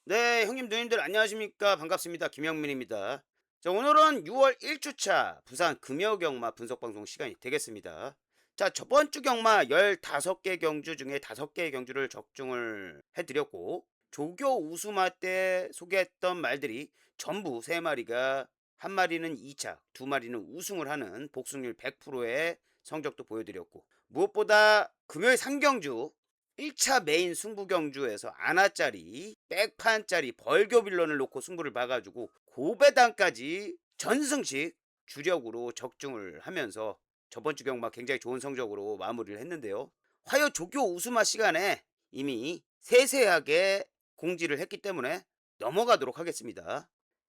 네, 형님, 누님들 안녕하십니까? 반갑습니다. 김영민입니다. 자, 오늘은 6월 1주차 부산 금요경마 분석 방송 시간이 되겠습니다. 자, 저번 주 경마 15개 경주 중에 5개의 경주를 적중을 해드렸고, 조교 우수마 때 소개했던 말들이 전부 3마리가 한 마리는 2차, 두 마리는 우승을 하는 복승률 100%의 성적도 보여드렸고, 무엇보다 금요일 상경주 1차 메인 승부 경주에서 아나짜리 백판짜리 벌교 빌런을 놓고 승부를 봐가지고 고배당까지 전승식 주력으로 적중을 하면서 저번 주 경마 굉장히 좋은 성적으로 마무리를 했는데요. 화요 조교 우수마 시간에 이미 세세하게 공지를 했기 때문에 넘어가도록 하겠습니다.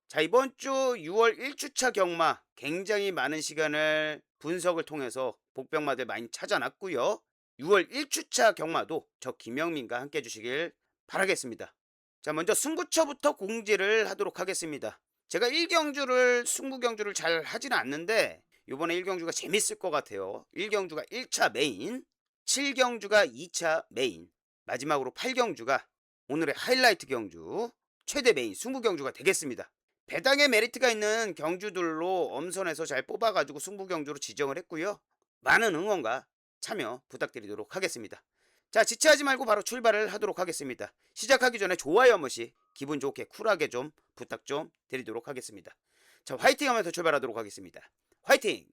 자, 이번 주 6월 1주차 경마 굉장히 많은 시간을 분석을 통해서 복병마들 많이 찾아놨고요. 6월 1주차 경마도 저 김영민과 함께 해주시길 바라겠습니다. 자, 먼저 승부처부터 공지를 하도록 하겠습니다. 제가 1경주를 승부경주를 잘 하지는 않는데 이번에 1경주가 재밌을 것 같아요. 1경주가 1차 메인, 7경주가 2차 메인, 마지막으로 8경주가 오늘의 하이라이트 경주, 최대 메인 승부경주가 되겠습니다. 배당의 메리트가 있는 경주들로 엄선해서 잘 뽑아가지고 승부경주로 지정을 했고요. 많은 응원과 참여 부탁드리도록 하겠습니다. 자, 지체하지 말고 바로 출발을 하도록 하겠습니다. 시작하기 전에 좋아요 한 번씩 기분 좋게 쿨하게 좀 부탁 좀 드리도록 하겠습니다. 자, 화이팅 하면서 출발하도록 하겠습니다. 화이팅!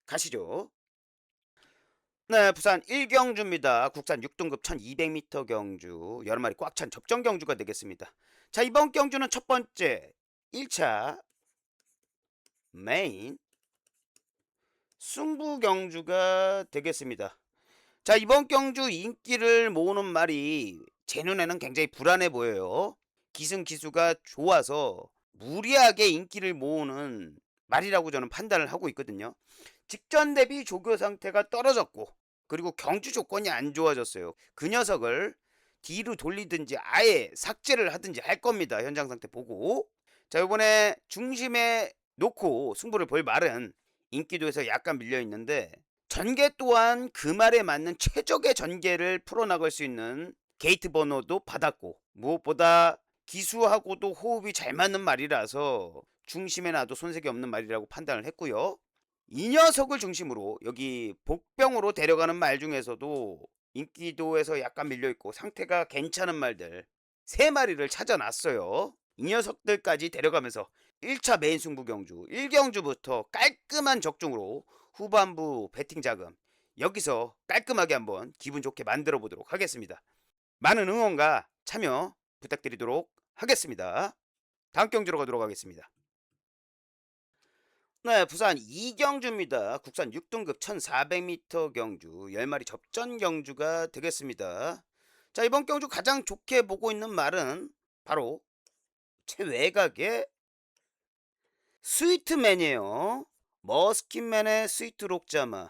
가시죠. 네, 부산 1경주입니다. 국산 6등급 1200m 경주 여러 마리 꽉 찬 접전 경주가 되겠습니다. 자, 이번 경주는 첫 번째 1차 메인 승부 경주가 되겠습니다. 자, 이번 경주 인기를 모으는 말이 제 눈에는 굉장히 불안해 보여요. 기승기수가 좋아서 무리하게 인기를 모으는 말이라고 저는 판단을 하고 있거든요. 직전 대비 조교 상태가 떨어졌고 그리고 경주 조건이 안 좋아졌어요. 그 녀석을 뒤로 돌리든지 아예 삭제를 하든지 할 겁니다. 현장 상태 보고. 자, 이번에 중심에 놓고 승부를 볼 말은 인기도에서 약간 밀려 있는데 전개 또한 그 말에 맞는 최적의 전개를 풀어나갈 수 있는 게이트 번호도 받았고 무엇보다 기수하고도 호흡이 잘 맞는 말이라서 중심에 놔도 손색이 없는 말이라고 판단을 했고요. 이 녀석을 중심으로 여기 복병으로 데려가는 말 중에서도 인기도에서 약간 밀려있고 상태가 괜찮은 말들 3마리를 찾아놨어요. 이 녀석들까지 데려가면서 1차 메인 승부 경주 1경주부터 깔끔한 적중으로 후반부 배팅 자금 여기서 깔끔하게 한번 기분 좋게 만들어 보도록 하겠습니다. 많은 응원과 참여 부탁드리도록 하겠습니다. 다음 경주로 가도록 하겠습니다. 네, 부산 이경주입니다. 국산 6등급 1400m 경주 10마리 접전 경주가 되겠습니다. 자, 이번 경주 가장 좋게 보고 있는 말은 바로 최외곽의 스위트맨이에요. 머스킨맨의 스위트 록자마.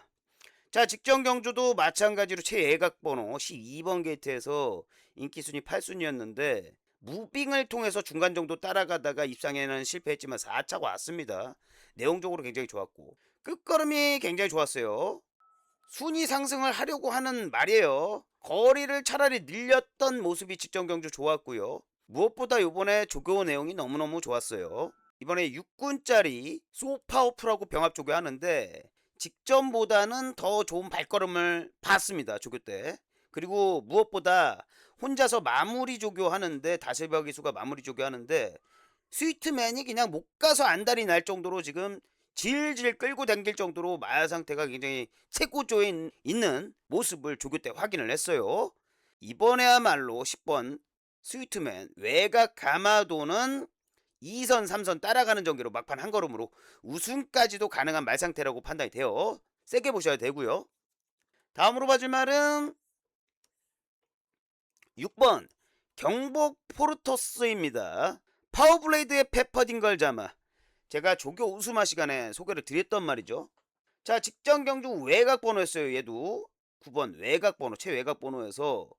자, 직전 경주도 마찬가지로 최예각 번호 12번 게이트에서 인기 순위 8순위였는데 무빙을 통해서 중간 정도 따라가다가 입상에는 실패했지만 4차가 왔습니다. 내용적으로 굉장히 좋았고 끝걸음이 굉장히 좋았어요. 순위 상승을 하려고 하는 말이에요. 거리를 차라리 늘렸던 모습이 직전 경주 좋았고요. 무엇보다 이번에 조교 내용이 너무너무 좋았어요. 이번에 6군짜리 소파오프라고 병합 조교하는데 직전보다는 더 좋은 발걸음을 봤습니다. 조교 때. 그리고 무엇보다 혼자서 마무리 조교하는데 다슬바 기수가 마무리 조교하는데 스위트맨이 그냥 못 가서 안달이 날 정도로 지금 질질 끌고 당길 정도로 말 상태가 굉장히 최고조에 있는 모습을 조교 때 확인을 했어요. 이번에야말로 10번 스위트맨 외곽 가마도는 2선 3선 따라가는 전개로 막판 한 걸음으로 우승까지도 가능한 말 상태라고 판단이 돼요. 세게 보셔야 되고요. 다음으로 봐줄 말은 6번 경복 포르토스입니다. 파워블레이드의 페퍼딩걸 자마. 제가 조교 우수마 시간에 소개를 드렸던 말이죠. 자, 직전 경주 외곽 번호였어요. 얘도 9번 외곽 번호 최외곽 번호에서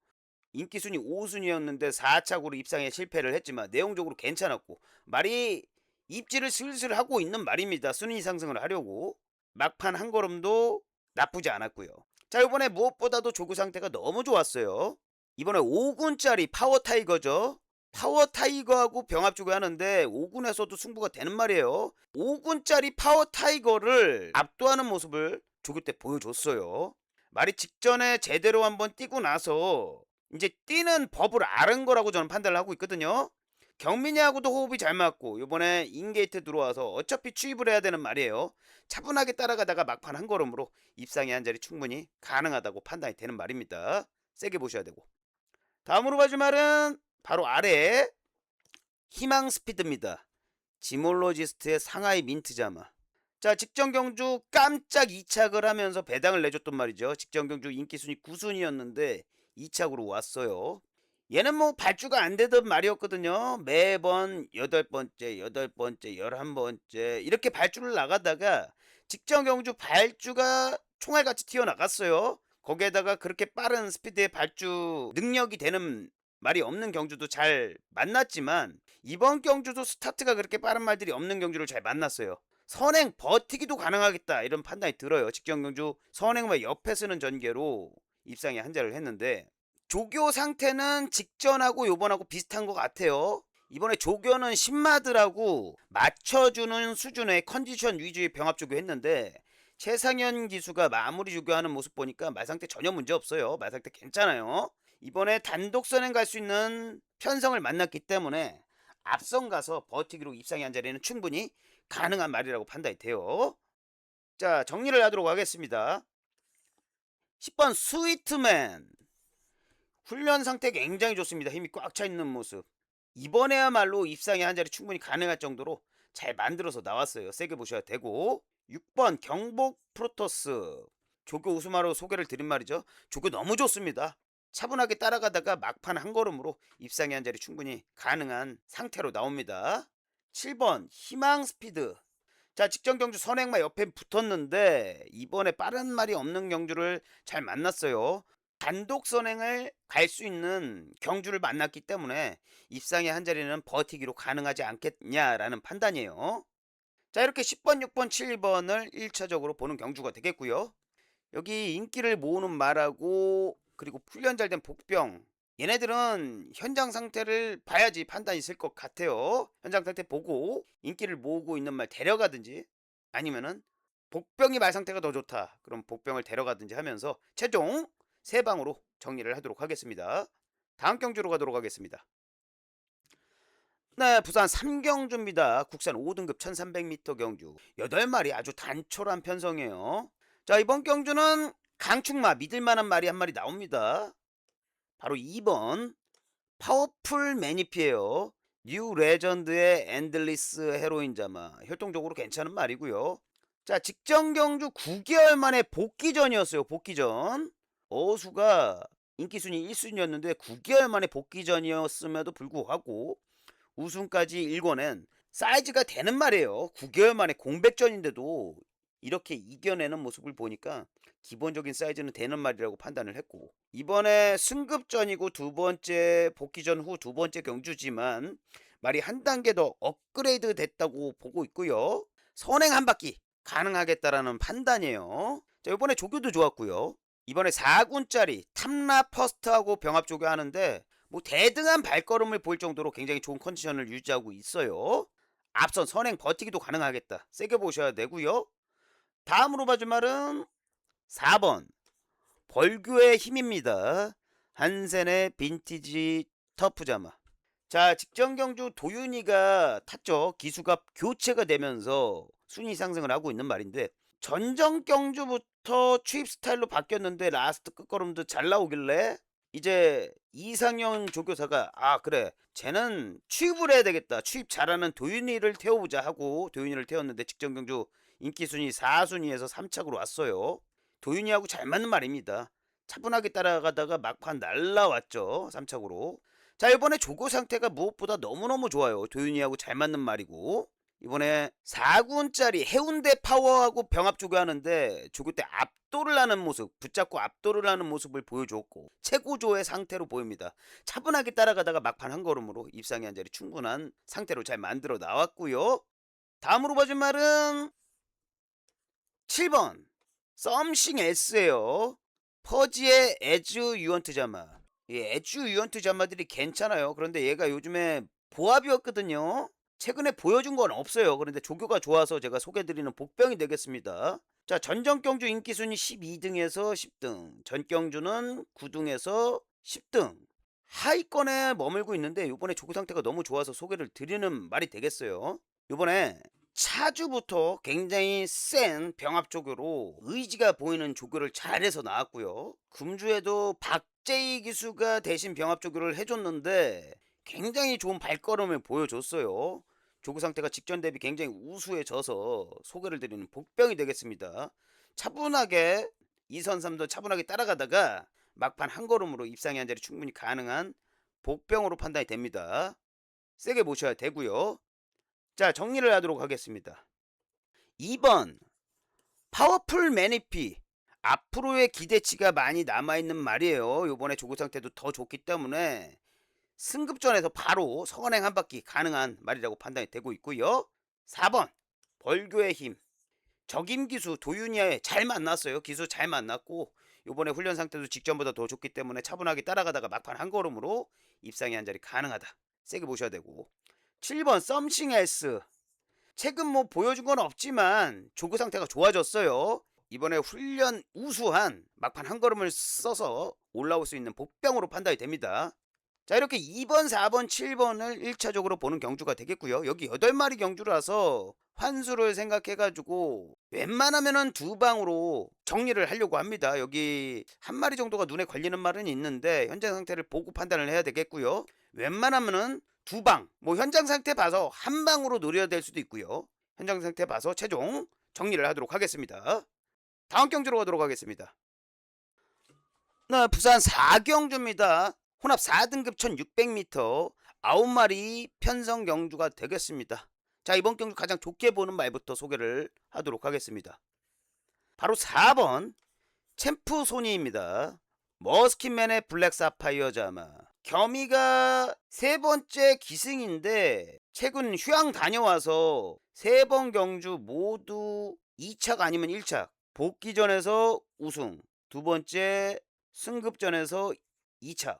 인기순위 5순위였는데 4착으로 입상에 실패를 했지만 내용적으로 괜찮았고 말이 입지를 슬슬 하고 있는 말입니다. 순위 상승을 하려고 막판 한 걸음도 나쁘지 않았고요. 자, 이번에 무엇보다도 조교 상태가 너무 좋았어요. 이번에 5군짜리 파워 타이거죠. 파워 타이거하고 병합 쪽에 하는데 5군에서도 승부가 되는 말이에요. 5군짜리 파워 타이거를 압도하는 모습을 조교 때 보여줬어요. 말이 직전에 제대로 한번 뛰고 나서 이제 뛰는 법을 아는 거라고 저는 판단을 하고 있거든요. 경민이하고도 호흡이 잘 맞고 요번에 인게이트 들어와서 어차피 추입을 해야 되는 말이에요. 차분하게 따라가다가 막판 한 걸음으로 입상의 한 자리 충분히 가능하다고 판단이 되는 말입니다. 세게 보셔야 되고. 다음으로 봐줄 말은 바로 아래 희망 스피드입니다. 지몰로지스트의 상하이 민트자마. 자, 직전 경주 깜짝 이착을 하면서 배당을 내줬단 말이죠. 직전 경주 인기 순위 9순위였는데 이착으로 왔어요. 얘는 뭐 발주가 안 되던 말이었거든요. 매번 8번째, 8번째, 11번째 이렇게 발주를 나가다가 직전 경주 발주가 총알같이 튀어나갔어요. 거기에다가 그렇게 빠른 스피드의 발주 능력이 되는 말이 없는 경주도 잘 만났지만 이번 경주도 스타트가 그렇게 빠른 말들이 없는 경주를 잘 만났어요. 선행 버티기도 가능하겠다 이런 판단이 들어요. 직전 경주 선행과 옆에 쓰는 전개로 입상에 한자를 했는데 조교 상태는 직전하고 요번하고 비슷한 것 같아요. 이번에 조교는 신마들하고 맞춰주는 수준의 컨디션 위주의 병합 조교 했는데 최상현 기수가 마무리 조교하는 모습 보니까 말상태 전혀 문제 없어요. 말상태 괜찮아요. 이번에 단독 선행 갈 수 있는 편성을 만났기 때문에 앞선 가서 버티기로 입상의 한 자리는 충분히 가능한 말이라고 판단이 돼요. 자, 정리를 하도록 하겠습니다. 10번 스위트맨. 훈련 상태 굉장히 좋습니다. 힘이 꽉 차 있는 모습. 이번에야말로 입상의 한 자리 충분히 가능할 정도로 잘 만들어서 나왔어요. 세게 보셔야 되고. 6번 경복 프로토스. 조교 우수마로 소개를 드린 말이죠. 조교 너무 좋습니다. 차분하게 따라가다가 막판 한 걸음으로 입상의 한 자리 충분히 가능한 상태로 나옵니다. 7번 희망 스피드. 자, 직전 경주 선행마 옆에 붙었는데 이번에 빠른 말이 없는 경주를 잘 만났어요. 단독 선행을 갈 수 있는 경주를 만났기 때문에 입상의 한 자리는 버티기로 가능하지 않겠냐라는 판단이에요. 자, 이렇게 10번, 6번, 7번을 1차적으로 보는 경주가 되겠고요. 여기 인기를 모으는 말하고 그리고 훈련 잘 된 복병, 얘네들은 현장 상태를 봐야지 판단이 있을 것 같아요. 현장 상태 보고 인기를 모으고 있는 말 데려가든지 아니면은 복병이 말 상태가 더 좋다. 그럼 복병을 데려가든지 하면서 최종 세 방으로 정리를 하도록 하겠습니다. 다음 경주로 가도록 하겠습니다. 네, 부산 3경주입니다. 국산 5등급 1300m 경주. 8마리 아주 단촐한 편성이에요. 자, 이번 경주는 강축마 믿을만한 말이 한 마리 나옵니다. 바로 2번 파워풀 매니피에요. 뉴 레전드의 엔들리스 헤로인 자마. 혈통적으로 괜찮은 말이고요. 자, 직전 경주 9개월 만에 복귀전이었어요. 복귀전. 어수가 인기순위 1순위였는데 9개월 만에 복귀전이었음에도 불구하고 우승까지 일궈낸 사이즈가 되는 말이에요. 9개월 만에 공백전인데도 이렇게 이겨내는 모습을 보니까 기본적인 사이즈는 되는 말이라고 판단을 했고 이번에 승급전이고 두 번째 복귀전 후 두 번째 경주지만 말이 한 단계 더 업그레이드 됐다고 보고 있고요. 선행 한 바퀴 가능하겠다라는 판단이에요. 자, 이번에 조교도 좋았고요. 이번에 4군짜리 탐라 퍼스트하고 병합 조교하는데 뭐 대등한 발걸음을 보일 정도로 굉장히 좋은 컨디션을 유지하고 있어요. 앞선 선행 버티기도 가능하겠다. 세게 보셔야 되고요. 다음으로 봐줄 말은 4번 벌교의 힘입니다. 한센의 빈티지 터프자마. 자, 직전 경주 도윤이가 탔죠. 기수가 교체가 되면서 순위 상승을 하고 있는 말인데 전정 경주부터 추입 스타일로 바뀌었는데 라스트 끝걸음도 잘 나오길래 이제 이상현 조교사가 아 그래 쟤는 추입을 해야 되겠다. 추입 잘하는 도윤이를 태워보자 하고 도윤이를 태웠는데 직전 경주 인기순위 4순위에서 3착으로 왔어요. 도윤이하고 잘 맞는 말입니다. 차분하게 따라가다가 막판 날라왔죠. 3착으로. 자, 이번에 조교 상태가 무엇보다 너무너무 좋아요. 도윤이하고 잘 맞는 말이고 이번에 4군짜리 해운대 파워하고 병합 조교하는데 조교 때 압도를 하는 모습 붙잡고 압도를 하는 모습을 보여줬고 최고조의 상태로 보입니다. 차분하게 따라가다가 막판 한 걸음으로 입상의 한 자리 충분한 상태로 잘 만들어 나왔고요. 다음으로 봐준 말은 7번 썸씽 S예요. 퍼지의 에즈 유언트 자마. 에듀 유언트 잠마들이 괜찮아요. 그런데 얘가 요즘에 보합이었거든요. 최근에 보여준 건 없어요. 그런데 조교가 좋아서 제가 소개드리는 복병이 되겠습니다. 자, 전정경주 인기 순위 12등에서 10등, 전경주는 9등에서 10등. 하위권에 머물고 있는데 요번에 조교 상태가 너무 좋아서 소개를 드리는 말이 되겠어요. 요번에 차주부터 굉장히 센 병합 조교로 의지가 보이는 조교를 잘해서 나왔고요. 금주에도 박재희 기수가 대신 병합 조교를 해줬는데 굉장히 좋은 발걸음을 보여줬어요. 조교 상태가 직전 대비 굉장히 우수해져서 소개를 드리는 복병이 되겠습니다. 차분하게 2선 3선 차분하게 따라가다가 막판 한 걸음으로 입상이 한 자리 충분히 가능한 복병으로 판단이 됩니다. 세게 모셔야 되고요. 자, 정리를 하도록 하겠습니다. 2번 파워풀 매니피, 앞으로의 기대치가 많이 남아있는 말이에요. 요번에 조교 상태도 더 좋기 때문에 승급전에서 바로 선행 한 바퀴 가능한 말이라고 판단이 되고 있고요. 4번 벌교의 힘, 적임 기수 도윤이에 잘 만났어요. 기수 잘 만났고 요번에 훈련 상태도 직전보다 더 좋기 때문에 차분하게 따라가다가 막판 한 걸음으로 입상이 한 자리 가능하다. 세게 보셔야 되고. 7번 썸씽 S, 최근 뭐 보여준 건 없지만 조교 상태가 좋아졌어요. 이번에 훈련 우수한 막판 한 걸음을 써서 올라올 수 있는 복병으로 판단이 됩니다. 자, 이렇게 2번, 4번, 7번을 1차적으로 보는 경주가 되겠고요. 여기 8마리 경주라서 환수를 생각해가지고 웬만하면은 두 방으로 정리를 하려고 합니다. 여기 한 마리 정도가 눈에 걸리는 말은 있는데 현장 상태를 보고 판단을 해야 되겠고요. 웬만하면은 두 방, 뭐 현장 상태 봐서 한 방으로 노려야 될 수도 있고요. 현장 상태 봐서 최종 정리를 하도록 하겠습니다. 다음 경주로 가도록 하겠습니다. 네, 부산 4경주입니다. 혼합 4등급 1600m 9마리 편성 경주가 되겠습니다. 자, 이번 경주 가장 좋게 보는 말부터 소개를 하도록 하겠습니다. 바로 4번 챔프 소니입니다. 머스킨맨의 블랙 사파이어 자마. 겸이가 세 번째 기승인데 최근 휴양 다녀와서 세 번 경주 모두 2착 아니면 1착, 복귀전에서 우승, 두 번째 승급전에서 2착,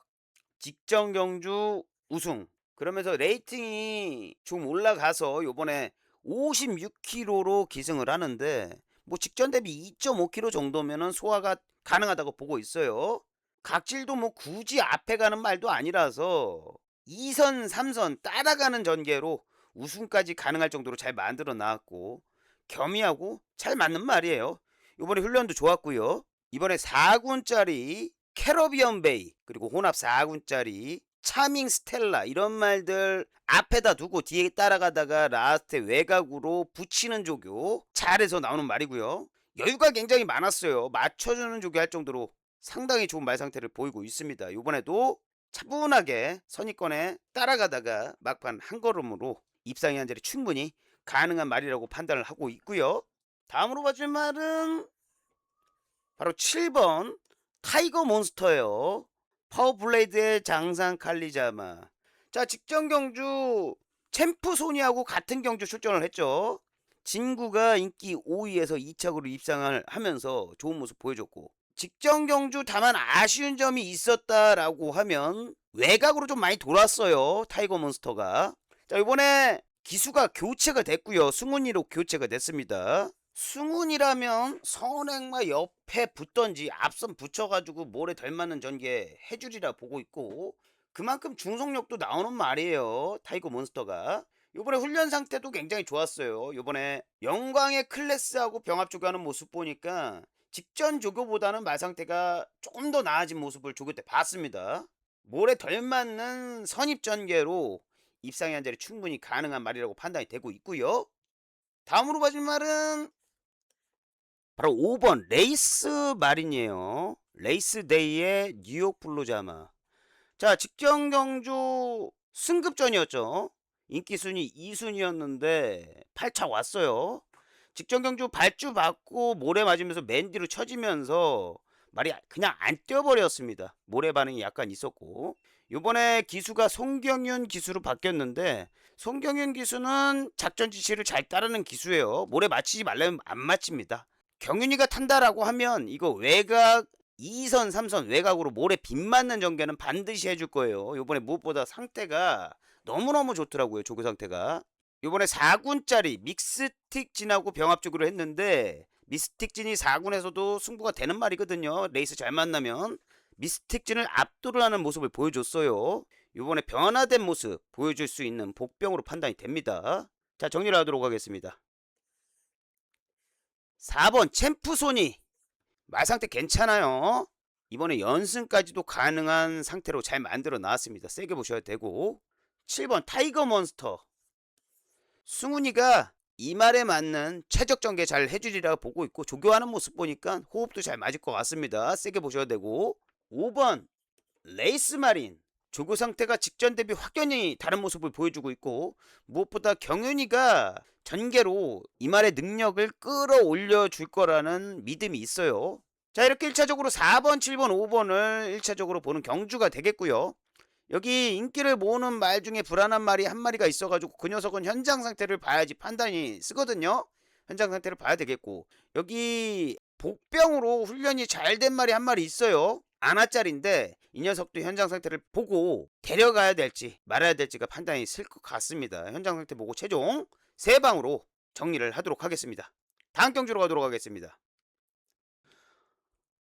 직전 경주 우승. 그러면서 레이팅이 좀 올라가서 요번에 56kg로 기승을 하는데 뭐 직전 대비 2.5kg 정도면은 소화가 가능하다고 보고 있어요. 각질도 뭐 굳이 앞에 가는 말도 아니라서 2선, 3선 따라가는 전개로 우승까지 가능할 정도로 잘 만들어 놨고 겸이하고 잘 맞는 말이에요. 이번에 훈련도 좋았고요. 이번에 4군짜리 캐러비언 베이 그리고 혼합 4군짜리 차밍 스텔라 이런 말들 앞에다 두고 뒤에 따라가다가 라스트 외곽으로 붙이는 조교 잘해서 나오는 말이고요. 여유가 굉장히 많았어요. 맞춰주는 조교 할 정도로 상당히 좋은 말 상태를 보이고 있습니다. 이번에도 차분하게 선입권에 따라가다가 막판 한 걸음으로 입상이 한 자리 충분히 가능한 말이라고 판단을 하고 있고요. 다음으로 봐줄 말은 바로 7번 타이거 몬스터예요. 파워블레이드의 장상 칼리자마. 자, 직전 경주 챔프 소니하고 같은 경주 출전을 했죠. 진구가 인기 5위에서 2착으로 입상을 하면서 좋은 모습 보여줬고 직전 경주 다만 아쉬운 점이 있었다라고 하면 외곽으로 좀 많이 돌았어요. 타이거 몬스터가. 자, 이번에 기수가 교체가 됐고요. 승훈이로 교체가 됐습니다. 승훈이라면 선행마 옆에 붙던지 앞선 붙여가지고 모래 덜 맞는 전개 해주리라 보고 있고 그만큼 중속력도 나오는 말이에요. 타이거 몬스터가. 요번에 훈련 상태도 굉장히 좋았어요. 요번에 영광의 클래스하고 병합 조교하는 모습 보니까 직전 조교보다는 말 상태가 조금 더 나아진 모습을 조교 때 봤습니다. 모래 덜 맞는 선입 전개로 입상의 한 자리 충분히 가능한 말이라고 판단이 되고 있고요. 다음으로 봐줄 말은 바로 5번 레이스 마린이에요. 레이스 데이의 뉴욕 블루자마. 자, 직전 경주 승급전이었죠. 인기 순위 2순위였는데 8차 왔어요. 직전 경주 발주 받고 모래 맞으면서 맨 뒤로 쳐지면서 말이 그냥 안 뛰어버렸습니다. 모래 반응이 약간 있었고 요번에 기수가 송경윤 기수로 바뀌었는데 송경윤 기수는 작전 지시를 잘 따르는 기수예요. 모래 맞히지 말라면 안 맞춥니다. 경윤이가 탄다라고 하면 이거 외곽 2선, 3선 외곽으로 몰에 빗맞는 전개는 반드시 해줄 거예요. 요번에 무엇보다 상태가 너무너무 좋더라고요. 조교 상태가. 요번에 4군짜리 믹스틱 진하고 병합 쪽으로 했는데 미스틱 진이 4군에서도 승부가 되는 말이거든요. 레이스 잘 만나면. 미스틱 진을 압도를 하는 모습을 보여줬어요. 요번에 변화된 모습 보여줄 수 있는 복병으로 판단이 됩니다. 자, 정리를 하도록 하겠습니다. 4번 챔프소니 말 상태 괜찮아요. 이번에 연승까지도 가능한 상태로 잘 만들어 놨습니다. 세게 보셔야 되고. 7번 타이거 몬스터 승훈이가 이 말에 맞는 최적 전개 잘 해주리라 보고 있고 조교하는 모습 보니까 호흡도 잘 맞을 것 같습니다. 세게 보셔야 되고. 5번 레이스 마린 조교 상태가 직전 대비 확연히 다른 모습을 보여주고 있고 무엇보다 경윤이가 전개로 이 말의 능력을 끌어올려 줄 거라는 믿음이 있어요. 자, 이렇게 1차적으로 4번, 7번, 5번을 1차적으로 보는 경주가 되겠고요. 여기 인기를 모으는 말 중에 불안한 말이 한 마리가 있어가지고 그 녀석은 현장 상태를 봐야지 판단이 쓰거든요. 현장 상태를 봐야 되겠고 여기 복병으로 훈련이 잘 된 말이 한 마리 있어요. 아나짜리인데 이 녀석도 현장 상태를 보고 데려가야 될지 말아야 될지가 판단이 쓸 것 같습니다. 현장 상태 보고 최종 3방으로 정리를 하도록 하겠습니다. 다음 경주로 가도록 하겠습니다.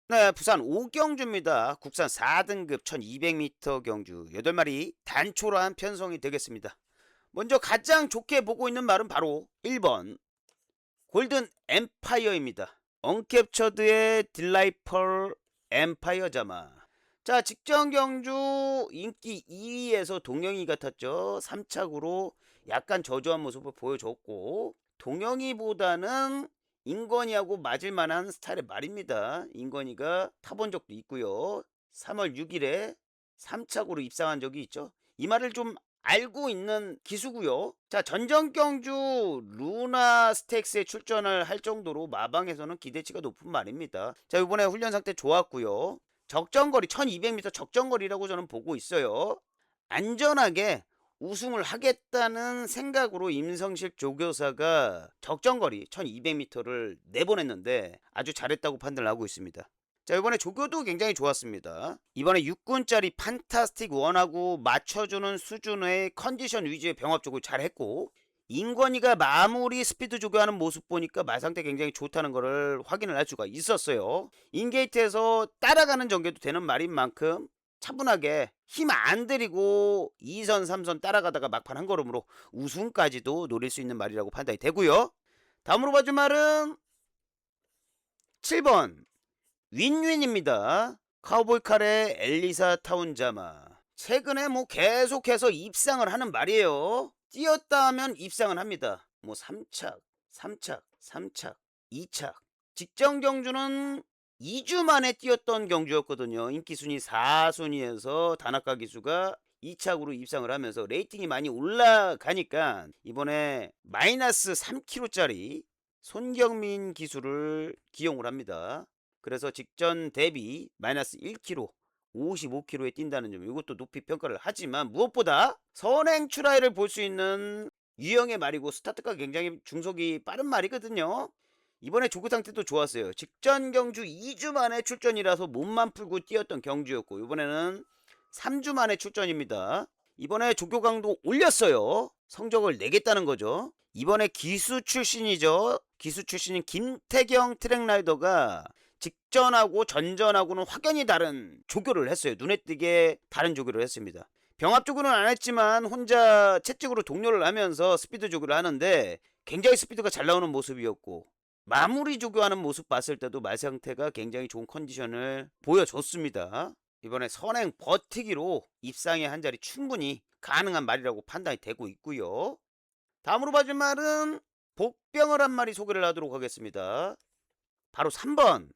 네, 부산 오경주입니다. 국산 4등급 1200m 경주 8마리 단초로한 편성이 되겠습니다. 먼저 가장 좋게 보고 있는 말은 바로 1번 골든 엠파이어입니다. 언캡처드의 딜라이펄 엠파이어 자마. 자, 직전 경주 인기 2위에서 동영이 같았죠. 3착으로 약간 저조한 모습을 보여줬고 동영이보다는 인건이하고 맞을 만한 스타일의 말입니다. 인건이가 타본 적도 있고요. 3월 6일에 3착으로 입상한 적이 있죠. 이 말을 좀 알고 있는 기수고요. 자, 전전 경주 루나 스택스에 출전을 할 정도로 마방에서는 기대치가 높은 말입니다. 자, 이번에 훈련 상태 좋았고요. 적정거리 1200m 적정거리라고 저는 보고 있어요. 안전하게 우승을 하겠다는 생각으로 임성식 조교사가 적정거리 1200m를 내보냈는데 아주 잘했다고 판단을 하고 있습니다. 자, 이번에 조교도 굉장히 좋았습니다. 이번에 6군짜리 판타스틱 1하고 맞춰주는 수준의 컨디션 위주의 병합 쪽을 잘했고 인권이가 마무리 스피드 조교하는 모습 보니까 말상태 굉장히 좋다는 것을 확인을 할 수가 있었어요. 인게이트에서 따라가는 전개도 되는 말인 만큼 차분하게 힘 안 들이고 2선 3선 따라가다가 막판 한 걸음으로 우승까지도 노릴 수 있는 말이라고 판단이 되고요. 다음으로 봐줄 말은 7번 윈윈입니다. 카우보이칼의 엘리사 타운자마. 최근에 계속해서 입상을 하는 말이에요. 뛰었다 하면 입상을 합니다. 3착, 3착, 3착, 2착. 직전 경주는 2주 만에 뛰었던 경주였거든요. 인기순위 4순위에서 다나카 기수가 2착으로 입상을 하면서 레이팅이 많이 올라가니까 이번에 마이너스 3kg짜리 손경민 기수를 기용을 합니다. 그래서 직전 대비 마이너스 1kg 55kg에 뛴다는 점 이것도 높이 평가를 하지만 무엇보다 선행 추라이를 볼 수 있는 유형의 말이고 스타트가 굉장히 중속이 빠른 말이거든요. 이번에 조교 상태도 좋았어요. 직전 경주 2주 만에 출전이라서 몸만 풀고 뛰었던 경주였고 이번에는 3주 만에 출전입니다. 이번에 조교 강도 올렸어요. 성적을 내겠다는 거죠. 이번에 기수 출신이죠. 기수 출신인 김태경 트랙라이더가 직전하고 전전하고는 확연히 다른 조교를 했어요. 눈에 띄게 다른 조교를 했습니다. 병합 조교는 안 했지만 혼자 채찍으로 동료를 하면서 스피드 조교를 하는데 굉장히 스피드가 잘 나오는 모습이었고 마무리 조교하는 모습 봤을 때도 말 상태가 굉장히 좋은 컨디션을 보여줬습니다. 이번에 선행 버티기로 입상의 한 자리 충분히 가능한 말이라고 판단이 되고 있고요. 다음으로 봐줄 말은 복병을 한 마리 소개를 하도록 하겠습니다. 바로 3번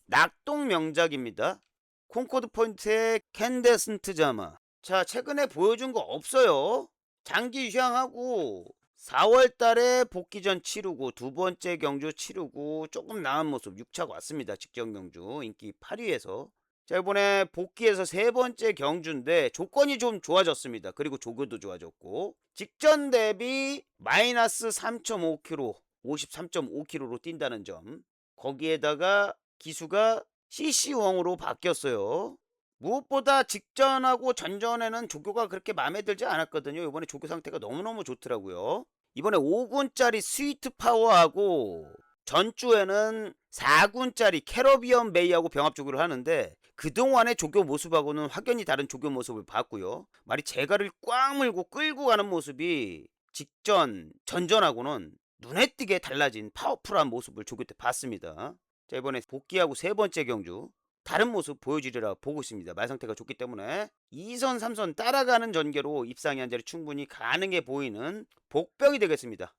낙동 명작입니다. 콩코드 포인트의 캔데슨트 자마. 자, 최근에 보여준 거 없어요. 장기 휴양하고 4월 달에 복귀전 치르고 두 번째 경주 치르고 조금 나은 모습 6차 왔습니다. 직전 경주 인기 8위에서. 자, 이번에 복귀해서 세 번째 경주인데 조건이 좀 좋아졌습니다. 그리고 조교도 좋아졌고 직전 대비 마이너스 3.5kg 53.5kg로 뛴다는 점. 거기에다가 기수가 CC1으로 바뀌었어요. 무엇보다 직전하고 전전에는 조교가 그렇게 마음에 들지 않았거든요. 이번에 조교 상태가 너무너무 좋더라고요. 이번에 5군짜리 스위트 파워하고 전주에는 4군짜리 캐러비언 베이하고 병합 조교를 하는데 그동안의 조교 모습하고는 확연히 다른 조교 모습을 봤고요. 말이 제가를 꽉 물고 끌고 가는 모습이 직전, 전전하고는 눈에 띄게 달라진 파워풀한 모습을 조교 때 봤습니다. 자, 이번에 복귀하고 세 번째 경주 다른 모습 보여주리라 보고 있습니다. 말 상태가 좋기 때문에 2선, 3선 따라가는 전개로 입상이 한 자리 충분히 가능해 보이는 복병이 되겠습니다.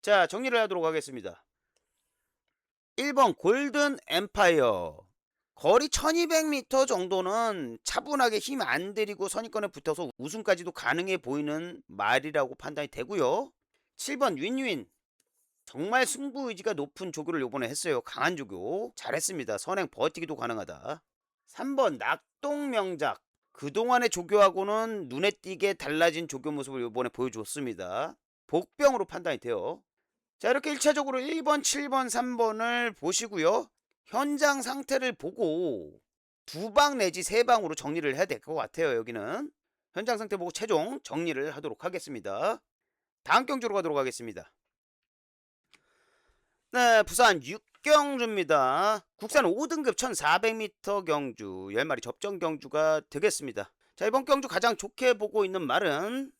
자, 정리를 하도록 하겠습니다. 1번 골든 엠파이어. 거리 1200m 정도는 차분하게 힘 안 들이고 선입권에 붙어서 우승까지도 가능해 보이는 말이라고 판단이 되고요. 7번 윈윈. 정말 승부 의지가 높은 조교를 요번에 했어요. 강한 조교. 잘했습니다. 선행 버티기도 가능하다. 3번 낙동명작. 그동안의 조교하고는 눈에 띄게 달라진 조교 모습을 요번에 보여줬습니다. 복병으로 판단이 돼요. 자, 이렇게 1차적으로 1번, 7번, 3번을 보시고요. 현장 상태를 보고 2방 내지 3방으로 정리를 해야 될 것 같아요. 여기는 현장 상태 보고 최종 정리를 하도록 하겠습니다. 다음 경주로 가도록 하겠습니다. 네, 부산 6경주입니다. 국산 5등급 1400m 경주 10마리 접전 경주가 되겠습니다. 자, 이번 경주 가장 좋게 보고 있는 말은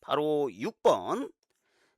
바로 6번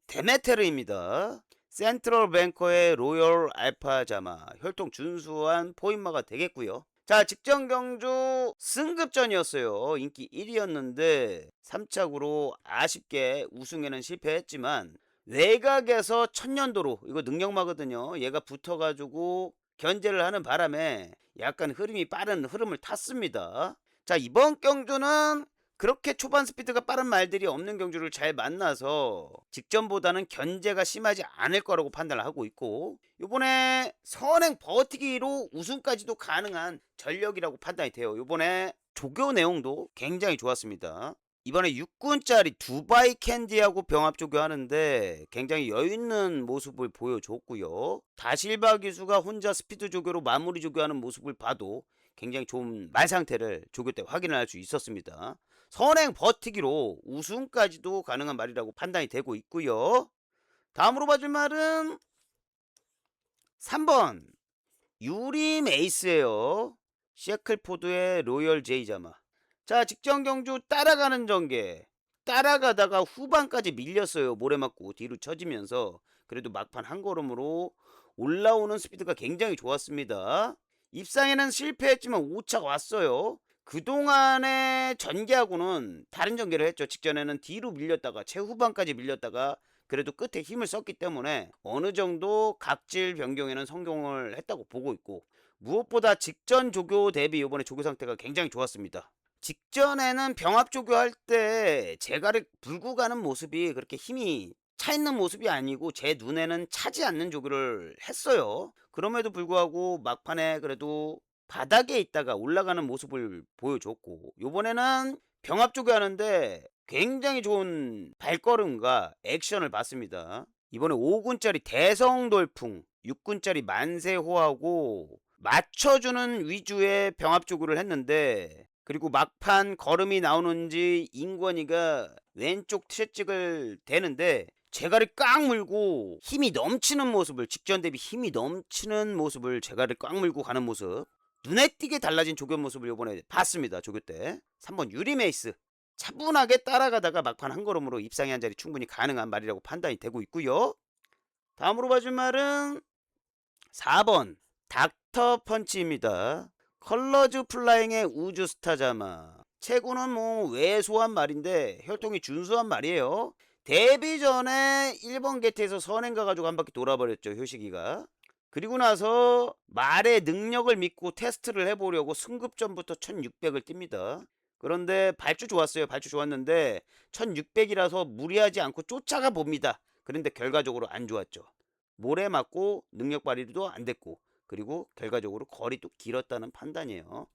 데메테르입니다. 센트럴 뱅커의 로열 알파자마 혈통 준수한 포인마가 되겠고요. 자, 직전 경주 승급전이었어요. 인기 1위였는데 3착으로 아쉽게 우승에는 실패했지만 외곽에서 천년도로 이거 능력마거든요. 얘가 붙어가지고 견제를 하는 바람에 약간 흐름이 빠른 흐름을 탔습니다. 자, 이번 경주는 그렇게 초반 스피드가 빠른 말들이 없는 경주를 잘 만나서 직전보다는 견제가 심하지 않을 거라고 판단을 하고 있고 요번에 선행 버티기로 우승까지도 가능한 전력이라고 판단이 돼요. 요번에 조교 내용도 굉장히 좋았습니다. 이번에 6군짜리 두바이 캔디하고 병합 조교하는데 굉장히 여유있는 모습을 보여줬고요. 다실바 기수가 혼자 스피드 조교로 마무리 조교하는 모습을 봐도 굉장히 좋은 말 상태를 조교 때 확인을 할 수 있었습니다. 선행 버티기로 우승까지도 가능한 말이라고 판단이 되고 있고요. 다음으로 봐줄 말은 3번 유림 에이스예요. 셰클포드의 로열 제이자마. 자, 직전 경주 따라가는 전개 따라가다가 후반까지 밀렸어요. 모래 맞고 뒤로 처지면서 그래도 막판 한 걸음으로 올라오는 스피드가 굉장히 좋았습니다. 입상에는 실패했지만 5차 왔어요. 그동안의 전개하고는 다른 전개를 했죠. 직전에는 뒤로 밀렸다가 최후반까지 밀렸다가 그래도 끝에 힘을 썼기 때문에 어느 정도 각질 변경에는 성공을 했다고 보고 있고 무엇보다 직전 조교 대비 이번에 조교 상태가 굉장히 좋았습니다. 직전에는 병합 조교할 때 제가를 불고 가는 모습이 그렇게 힘이 차 있는 모습이 아니고 제 눈에는 차지 않는 조교를 했어요. 그럼에도 불구하고 막판에 그래도 바닥에 있다가 올라가는 모습을 보여줬고 요번에는 병합 조교 하는데 굉장히 좋은 발걸음과 액션을 봤습니다. 이번에 5군짜리 대성돌풍 6군짜리 만세호하고 맞춰주는 위주의 병합 조교를 했는데 그리고 막판 걸음이 나오는지 인권이가 왼쪽 채찍을 대는데 제가를 꽉 물고 힘이 넘치는 모습을 직전 대비 힘이 넘치는 모습을 제가를 꽉 물고 가는 모습 눈에 띄게 달라진 조교 모습을 이번에 봤습니다. 조교 때 3번 유리메이스 차분하게 따라가다가 막판 한 걸음으로 입상이 한 자리 충분히 가능한 말이라고 판단이 되고 있고요. 다음으로 봐줄 말은 4번 닥터 펀치입니다. 컬러즈 플라잉의 우주 스타자마 체구는 뭐 왜소한 말인데 혈통이 준수한 말이에요. 데뷔 전에 1번 게이트에서 선행 가가지고 한 바퀴 돌아버렸죠. 효식이가. 그리고 나서 말의 능력을 믿고 테스트를 해보려고 승급전부터 1600을 띱니다. 그런데 발주 좋았어요. 발주 좋았는데 1600이라서 무리하지 않고 쫓아가 봅니다. 그런데 결과적으로 안 좋았죠. 모래 맞고 능력 발휘도 안 됐고 그리고 결과적으로 거리도 길었다는 판단이에요.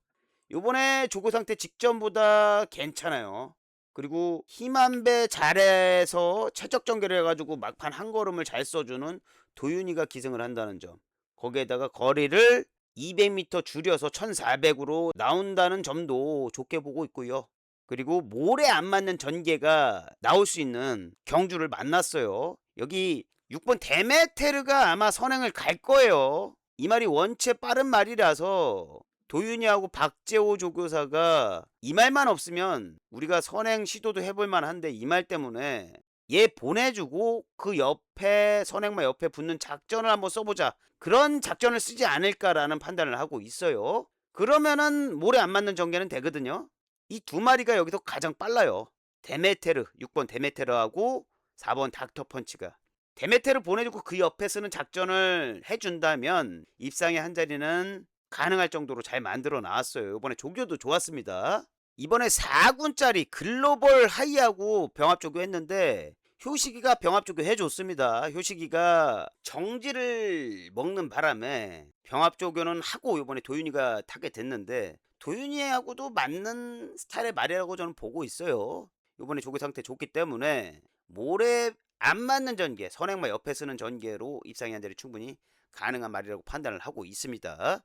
요번에 조교 상태 직전보다 괜찮아요. 그리고 힘 한 배 잘해서 최적 전개를 해가지고 막판 한 걸음을 잘 써주는 도윤이가 기승을 한다는 점. 거기에다가 거리를 200m 줄여서 1400으로 나온다는 점도 좋게 보고 있고요. 그리고 몰에 안 맞는 전개가 나올 수 있는 경주를 만났어요. 여기 6번 데메테르가 아마 선행을 갈 거예요. 이 말이 원체 빠른 말이라서 도윤이하고 박재호 조교사가 이 말만 없으면 우리가 선행 시도도 해볼 만한데, 이 말 때문에 얘 보내주고 그 옆에 선행마 옆에 붙는 작전을 한번 써보자, 그런 작전을 쓰지 않을까라는 판단을 하고 있어요. 그러면은 몰에 안 맞는 전개는 되거든요. 이 두 마리가 여기서 가장 빨라요. 데메테르 6번 데메테르하고 4번 닥터펀치가. 데메테르 보내주고 그 옆에 쓰는 작전을 해준다면 입상의 한 자리는 가능할 정도로 잘 만들어 나왔어요. 이번에 조교도 좋았습니다. 이번에 4군짜리 글로벌 하이하고 병합조교 했는데 효식이가 병합조교 해줬습니다. 효식이가 정지를 먹는 바람에 병합조교는 하고 이번에 도윤이가 타게 됐는데, 도윤이하고도 맞는 스타일의 말이라고 저는 보고 있어요. 이번에 조교 상태 좋기 때문에 모래 안 맞는 전개, 선행마 옆에 쓰는 전개로 입상의 한 자리 충분히 가능한 말이라고 판단을 하고 있습니다.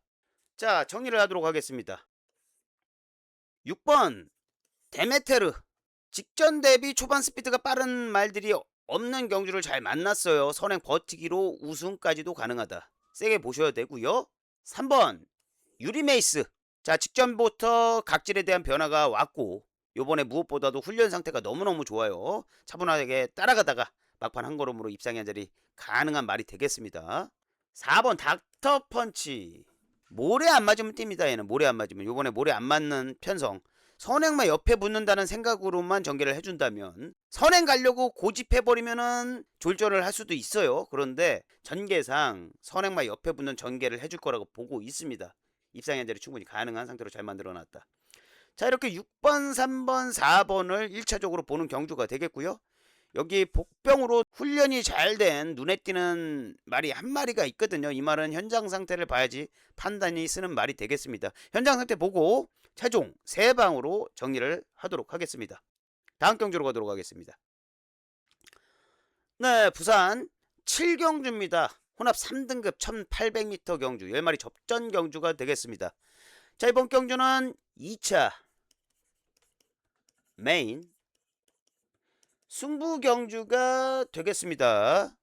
자, 정리를 하도록 하겠습니다. 6번 데메테르, 직전 대비 초반 스피드가 빠른 말들이 없는 경주를 잘 만났어요. 선행 버티기로 우승까지도 가능하다. 세게 보셔야 되고요. 3번 유리메이스, 자, 직전부터 각질에 대한 변화가 왔고 요번에 무엇보다도 훈련 상태가 너무너무 좋아요. 차분하게 따라가다가 막판 한 걸음으로 입상의 한 자리 가능한 말이 되겠습니다. 4번 닥터펀치, 모래 안 맞으면 뜁니다. 얘는 모래 안 맞으면, 요번에 모래 안 맞는 편성, 선행만 옆에 붙는다는 생각으로만 전개를 해준다면, 선행 가려고 고집해버리면은 졸전을 할 수도 있어요. 그런데 전개상 선행만 옆에 붙는 전개를 해줄 거라고 보고 있습니다. 입상의 한 자리 충분히 가능한 상태로 잘 만들어놨다. 자, 이렇게 6번 3번 4번을 1차적으로 보는 경주가 되겠고요. 여기 복병으로 훈련이 잘 된 눈에 띄는 말이 한 마리가 있거든요. 이 말은 현장 상태를 봐야지 판단이 쓰는 말이 되겠습니다. 현장 상태 보고 최종 3방으로 정리를 하도록 하겠습니다. 다음 경주로 가도록 하겠습니다. 네, 부산 7경주입니다. 혼합 3등급 1800m 경주 10마리 접전 경주가 되겠습니다. 자, 이번 경주는 2차 메인 승부 경주가 되겠습니다.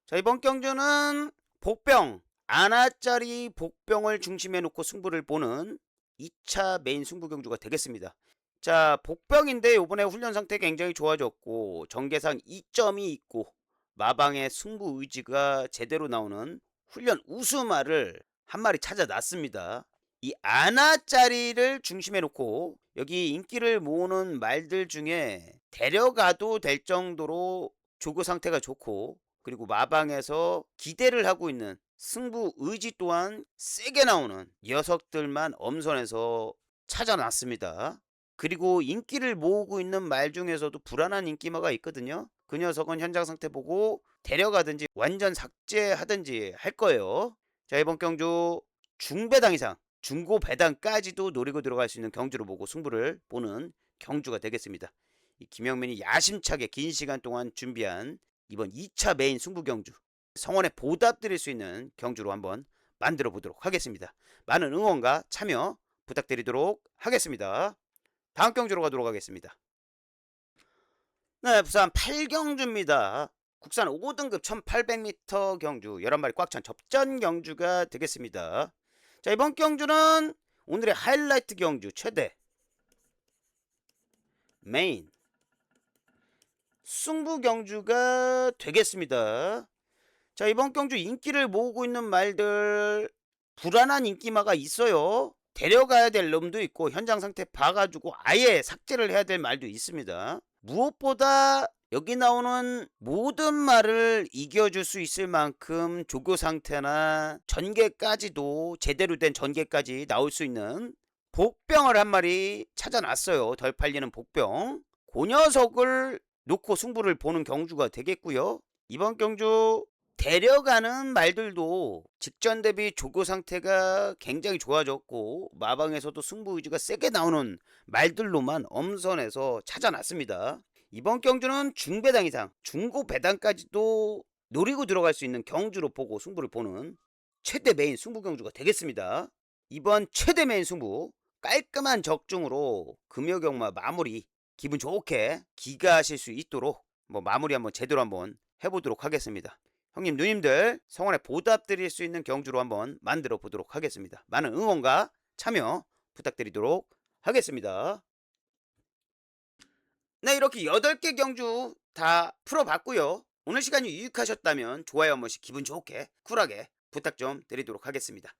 자, 이번 경주는 복병, 아나짜리 복병을 중심에 놓고 승부를 보는 2차 메인 승부 경주가 되겠습니다. 자, 복병인데 이번에 훈련 상태 굉장히 좋아졌고 전개상 2점이 있고 마방의 승부 의지가 제대로 나오는 훈련 우수마를 한 마리 찾아놨습니다. 이 아나짜리를 중심에 놓고 여기 인기를 모으는 말들 중에 데려가도 될 정도로 조교 상태가 좋고, 그리고 마방에서 기대를 하고 있는 승부 의지 또한 세게 나오는 녀석들만 엄선해서 찾아놨습니다. 그리고 인기를 모으고 있는 말 중에서도 불안한 인기마가 있거든요. 그 녀석은 현장 상태 보고 데려가든지 완전 삭제하든지 할 거예요. 자, 이번 경주 중배당 이상, 중고 배당까지도 노리고 들어갈 수 있는 경주로 보고 승부를 보는 경주가 되겠습니다. 이 김영민이 야심차게 긴 시간 동안 준비한 이번 2차 메인 승부 경주, 성원에 보답드릴 수 있는 경주로 한번 만들어 보도록 하겠습니다. 많은 응원과 참여 부탁드리도록 하겠습니다. 다음 경주로 가도록 하겠습니다. 네, 부산 8경주입니다. 국산 5등급 1800m 경주 11마리 꽉 찬 접전 경주가 되겠습니다. 자, 이번 경주는 오늘의 하이라이트 경주 최대 메인 승부 경주가 되겠습니다. 자, 이번 경주 인기를 모으고 있는 말들, 불안한 인기마가 있어요. 데려가야 될 놈도 있고 현장 상태 봐가지고 아예 삭제를 해야 될 말도 있습니다. 무엇보다 여기 나오는 모든 말을 이겨줄 수 있을 만큼 조교 상태나 전개까지도 제대로 된 전개까지 나올 수 있는 복병을 한 마리 찾아놨어요. 덜 팔리는 복병. 그 녀석을 놓고 승부를 보는 경주가 되겠고요. 이번 경주 데려가는 말들도 직전 대비 조교 상태가 굉장히 좋아졌고 마방에서도 승부 의지가 세게 나오는 말들로만 엄선해서 찾아놨습니다. 이번 경주는 중배당 이상, 중고 배당까지도 노리고 들어갈 수 있는 경주로 보고 승부를 보는 최대 메인 승부 경주가 되겠습니다. 이번 최대 메인 승부 깔끔한 적중으로 금요경마 마무리 기분 좋게 기가하실 수 있도록 마무리 한번 제대로 한번 해보도록 하겠습니다. 형님 누님들 성원에 보답드릴 수 있는 경주로 한번 만들어 보도록 하겠습니다. 많은 응원과 참여 부탁드리도록 하겠습니다. 네, 이렇게 8개 경주 다 풀어봤고요. 오늘 시간이 유익하셨다면 좋아요 한 번씩 기분 좋게 쿨하게 부탁 좀 드리도록 하겠습니다.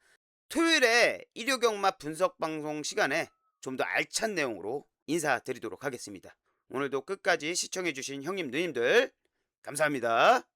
토요일에 일요경마 분석방송 시간에 좀 더 알찬 내용으로 인사드리도록 하겠습니다. 오늘도 끝까지 시청해주신 형님 누님들 감사합니다.